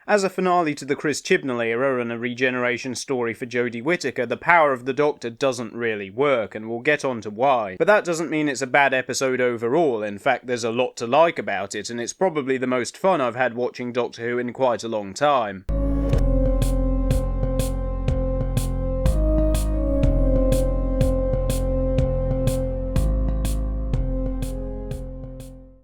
As a finale to the Chris Chibnall era and a regeneration story for Jodie Whittaker, the power of the Doctor doesn't really work, and we'll get on to why. But that doesn't mean it's a bad episode overall. In fact, there's a lot to like about it, and it's probably the most fun I've had watching Doctor Who in quite a long time.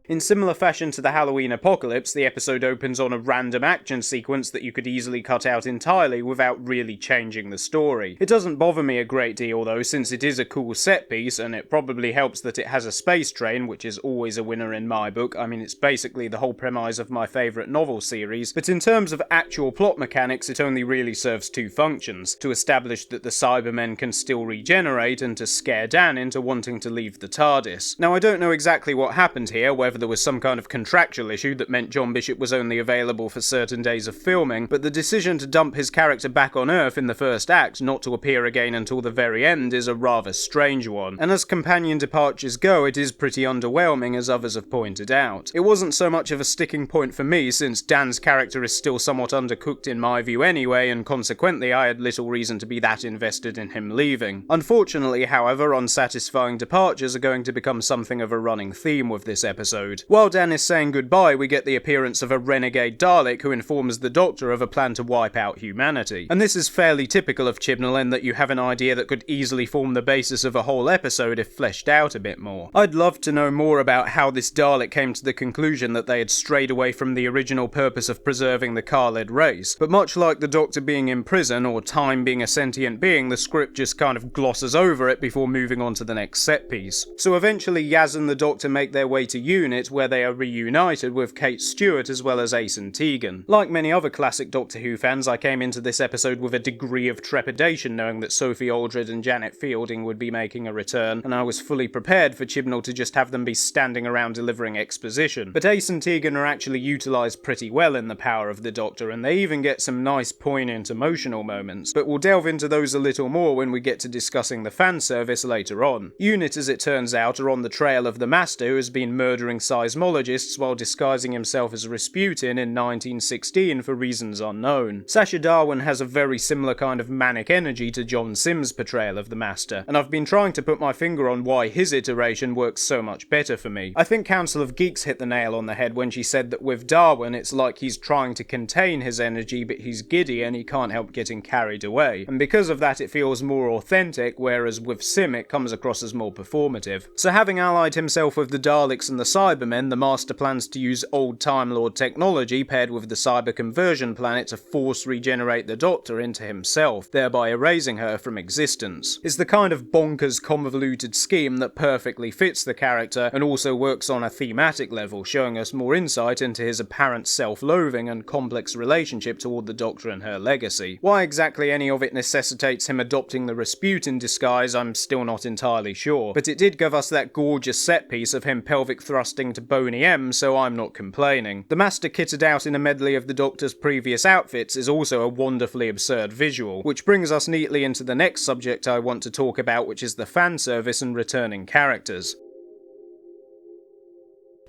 In similar fashion to the Halloween apocalypse, the episode opens on a random action sequence that you could easily cut out entirely without really changing the story. It doesn't bother me a great deal though, since it is a cool set piece, and it probably helps that it has a space train, which is always a winner in my book. I mean, it's basically the whole premise of my favourite novel series, but in terms of actual plot mechanics, it only really serves two functions: to establish that the Cybermen can still regenerate, and to scare Dan into wanting to leave the TARDIS. Now, I don't know exactly what happened here, whether there was some kind of contractual issue that meant John Bishop was only available for certain days of filming, but the decision to dump his character back on Earth in the first act, not to appear again until the very end, is a rather strange one. And as companion departures go, it is pretty underwhelming, as others have pointed out. It wasn't so much of a sticking point for me, since Dan's character is still somewhat undercooked in my view anyway, and consequently I had little reason to be that invested in him leaving. Unfortunately, however, unsatisfying departures are going to become something of a running theme with this episode. While Dan is saying goodbye, we get the appearance of a renegade Dalek who informs the Doctor of a plan to wipe out humanity. And this is fairly typical of Chibnall in that you have an idea that could easily form the basis of a whole episode if fleshed out a bit more. I'd love to know more about how this Dalek came to the conclusion that they had strayed away from the original purpose of preserving the Khaled race, but much like the Doctor being in prison or Time being a sentient being, the script just kind of glosses over it before moving on to the next set piece. So eventually Yaz and the Doctor make their way to UNIT, where they are reunited with Kate Stewart as well as Ace and Tegan. Like many other classic Doctor Who fans, I came into this episode with a degree of trepidation knowing that Sophie Aldred and Janet Fielding would be making a return, and I was fully prepared for Chibnall to just have them be standing around delivering exposition. But Ace and Tegan are actually utilised pretty well in The Power of the Doctor, and they even get some nice poignant emotional moments, but we'll delve into those a little more when we get to discussing the fan service later on. UNIT, as it turns out, are on the trail of the Master, who has been murdering seismologists while disguising himself as Rasputin in 1916 for reasons unknown. Sasha Dhawan has a very similar kind of manic energy to John Sims' portrayal of the Master, and I've been trying to put my finger on why his iteration works so much better for me. I think Council of Geeks hit the nail on the head when she said that with Dhawan it's like he's trying to contain his energy, but he's giddy and he can't help getting carried away, and because of that it feels more authentic, whereas with Sim it comes across as more performative. So having allied himself with the Daleks and the Cybermen, the Master plans to use old Time Lord technology paired with the Cyber Conversion Planet to force regenerate the Doctor into himself, thereby erasing her from existence. It's the kind of bonkers, convoluted scheme that perfectly fits the character and also works on a thematic level, showing us more insight into his apparent self-loathing and complex relationship toward the Doctor and her legacy. Why exactly any of it necessitates him adopting the Rasputin disguise, I'm still not entirely sure, but it did give us that gorgeous set piece of him pelvic thrusting to Boney M, so I'm not complaining. The Master kitted out in a medley of the Doctor's previous outfits is also a wonderfully absurd visual, which brings us neatly into the next subject I want to talk about, which is the fan service and returning characters.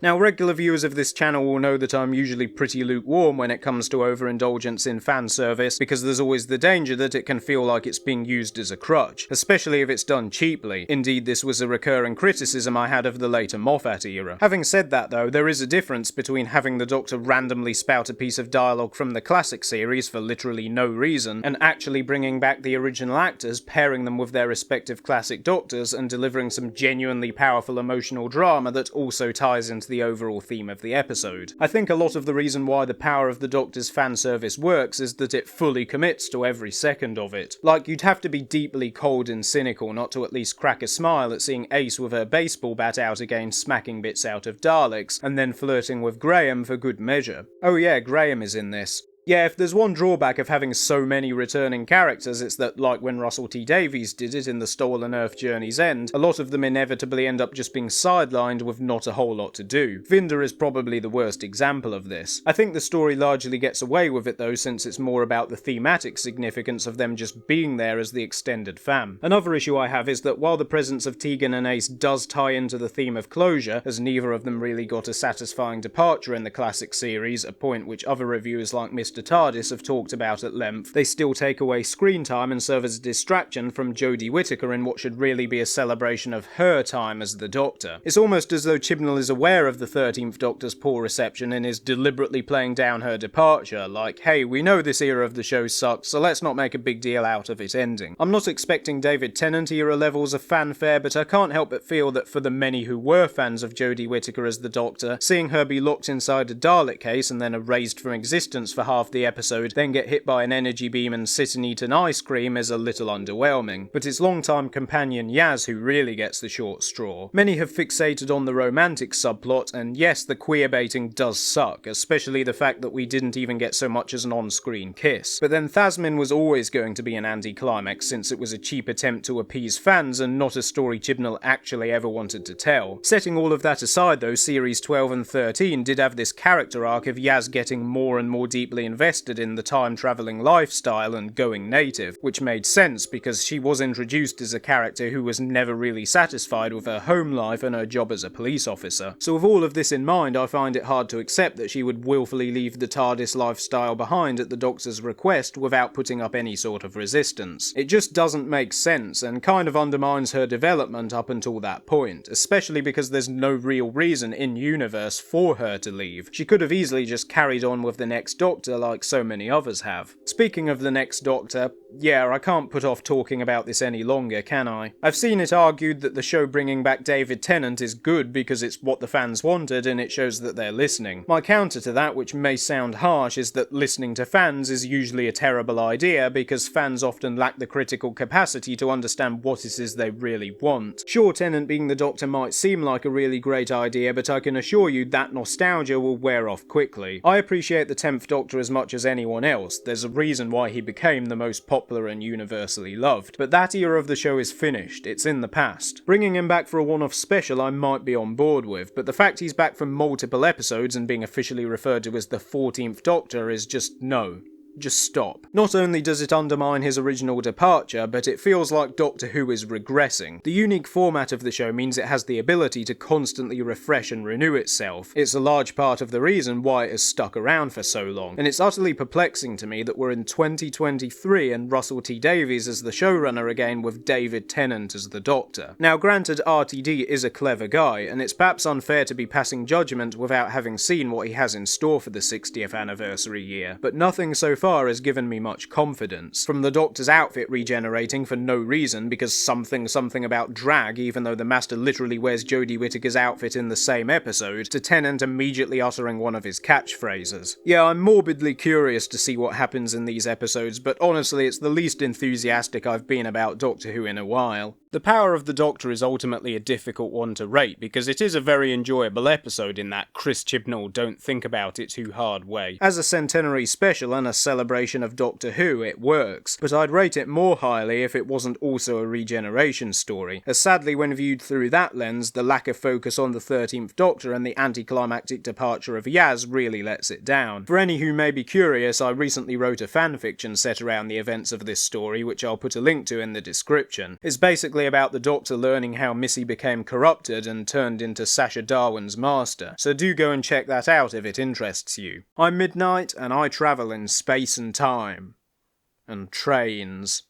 Now, regular viewers of this channel will know that I'm usually pretty lukewarm when it comes to overindulgence in fan service, because there's always the danger that it can feel like it's being used as a crutch, especially if it's done cheaply. Indeed, this was a recurring criticism I had of the later Moffat era. Having said that though, there is a difference between having the Doctor randomly spout a piece of dialogue from the classic series for literally no reason, and actually bringing back the original actors, pairing them with their respective classic Doctors, and delivering some genuinely powerful emotional drama that also ties into the overall theme of the episode. I think a lot of the reason why The Power of the Doctor's fan service works is that it fully commits to every second of it. Like, you'd have to be deeply cold and cynical not to at least crack a smile at seeing Ace with her baseball bat out again smacking bits out of Daleks, and then flirting with Graham for good measure. Oh yeah, Graham is in this. Yeah, if there's one drawback of having so many returning characters, it's that, like when Russell T Davies did it in The Stolen Earth Journey's End, a lot of them inevitably end up just being sidelined with not a whole lot to do. Vinder is probably the worst example of this. I think the story largely gets away with it though, since it's more about the thematic significance of them just being there as the extended fam. Another issue I have is that while the presence of Tegan and Ace does tie into the theme of closure, as neither of them really got a satisfying departure in the classic series, a point which other reviewers like Mr. Mr. TARDIS have talked about at length, they still take away screen time and serve as a distraction from Jodie Whittaker in what should really be a celebration of her time as the Doctor. It's almost as though Chibnall is aware of the 13th Doctor's poor reception and is deliberately playing down her departure, like, hey, we know this era of the show sucks, so let's not make a big deal out of it ending. I'm not expecting David Tennant era levels of fanfare, but I can't help but feel that for the many who were fans of Jodie Whittaker as the Doctor, seeing her be locked inside a Dalek case and then erased from existence for half the episode, then get hit by an energy beam and sit and eat an ice cream is a little underwhelming. But it's longtime companion Yaz who really gets the short straw. Many have fixated on the romantic subplot, and yes, the queer-baiting does suck, especially the fact that we didn't even get so much as an on-screen kiss. But then Thasmin was always going to be an anticlimax since it was a cheap attempt to appease fans and not a story Chibnall actually ever wanted to tell. Setting all of that aside though, series 12 and 13 did have this character arc of Yaz getting more and more deeply invested in the time-travelling lifestyle and going native, which made sense because she was introduced as a character who was never really satisfied with her home life and her job as a police officer. So with all of this in mind, I find it hard to accept that she would willfully leave the TARDIS lifestyle behind at the Doctor's request without putting up any sort of resistance. It just doesn't make sense and kind of undermines her development up until that point, especially because there's no real reason in-universe for her to leave. She could have easily just carried on with the next Doctor like so many others have. Speaking of the next Doctor, yeah, I can't put off talking about this any longer, can I? I've seen it argued that the show bringing back David Tennant is good because it's what the fans wanted and it shows that they're listening. My counter to that, which may sound harsh, is that listening to fans is usually a terrible idea because fans often lack the critical capacity to understand what it is they really want. Sure, Tennant being the Doctor might seem like a really great idea, but I can assure you that nostalgia will wear off quickly. I appreciate the 10th Doctor as much as anyone else. There's a reason why he became the most popular and universally loved. But that era of the show is finished. It's in the past. Bringing him back for a one-off special I might be on board with, but the fact he's back for multiple episodes and being officially referred to as the 14th Doctor is just no. Just stop. Not only does it undermine his original departure, but it feels like Doctor Who is regressing. The unique format of the show means it has the ability to constantly refresh and renew itself. It's a large part of the reason why it has stuck around for so long, and it's utterly perplexing to me that we're in 2023 and Russell T Davies as the showrunner again with David Tennant as the Doctor. Now granted, RTD is a clever guy, and it's perhaps unfair to be passing judgment without having seen what he has in store for the 60th anniversary year, but nothing so far has given me much confidence. From the Doctor's outfit regenerating for no reason because something about drag even though the Master literally wears Jodie Whittaker's outfit in the same episode, to Tennant immediately uttering one of his catchphrases. Yeah, I'm morbidly curious to see what happens in these episodes, but honestly it's the least enthusiastic I've been about Doctor Who in a while. The Power of the Doctor is ultimately a difficult one to rate because it is a very enjoyable episode in that Chris Chibnall don't think about it too hard way. As a Centenary special and a celebration of Doctor Who, it works, but I'd rate it more highly if it wasn't also a regeneration story, as sadly when viewed through that lens, the lack of focus on the 13th Doctor and the anticlimactic departure of Yaz really lets it down. For any who may be curious, I recently wrote a fanfiction set around the events of this story, which I'll put a link to in the description. It's basically about the Doctor learning how Missy became corrupted and turned into Sasha Darwin's master, so do go and check that out if it interests you. I'm Midnight, and I travel in space and time. And trains.